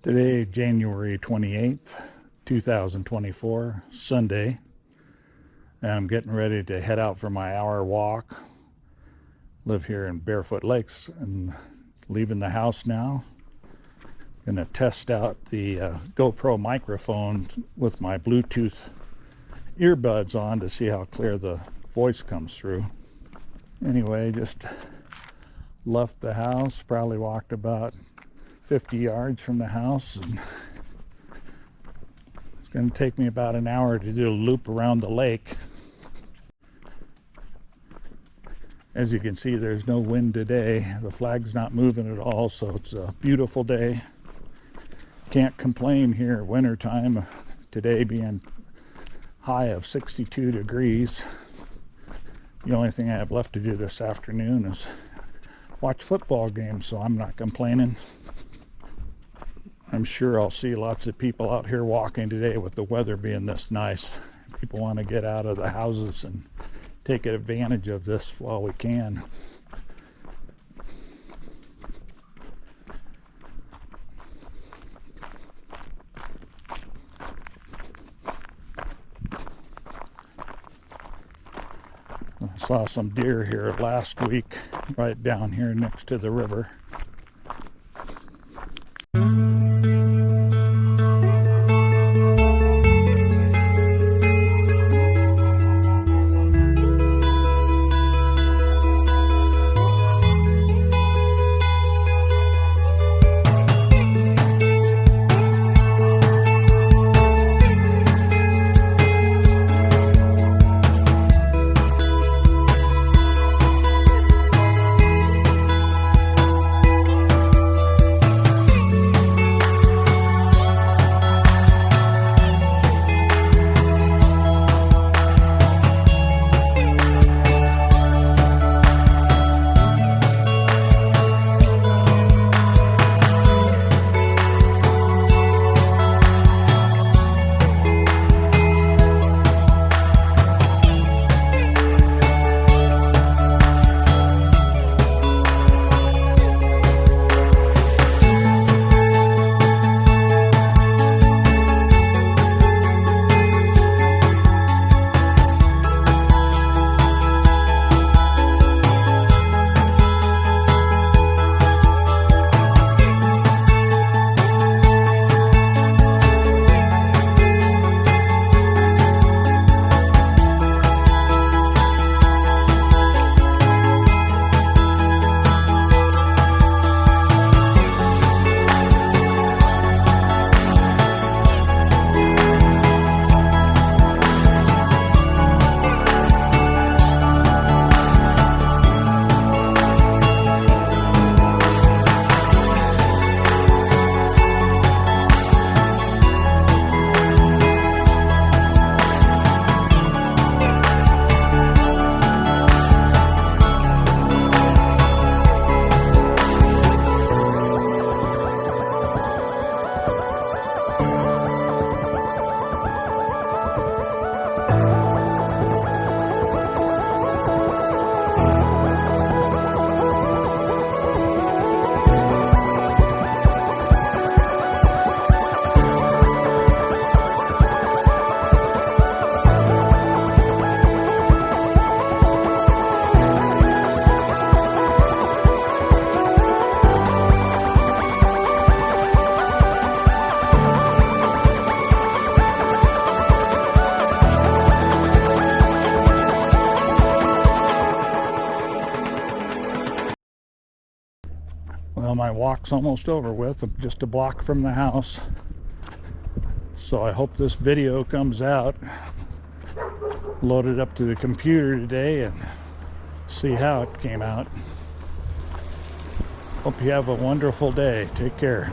Today, January 28th, 2024, Sunday, and I'm getting ready to head out for my hour walk. Live here in Barefoot Lakes and leaving the house now. Gonna test out the GoPro microphone with my Bluetooth earbuds on to see how clear the voice comes through. Anyway, just left the house, probably walked about 50 yards from the house, and it's going to take me about an hour to do a loop around the lake. As you can see, there's no wind today. The flag's not moving at all, so it's a beautiful day. Can't complain here wintertime, today being high of 62 degrees. The only thing I have left to do this afternoon is watch football games, so I'm not complaining. I'm sure I'll see lots of people out here walking today with the weather being this nice. People want to get out of the houses and take advantage of this while we can. I saw some deer here last week, right down here next to the river. Well, my walk's almost over with. I'm just a block from the house. So I hope this video comes out. Load it up to the computer today and see how it came out. Hope you have a wonderful day. Take care.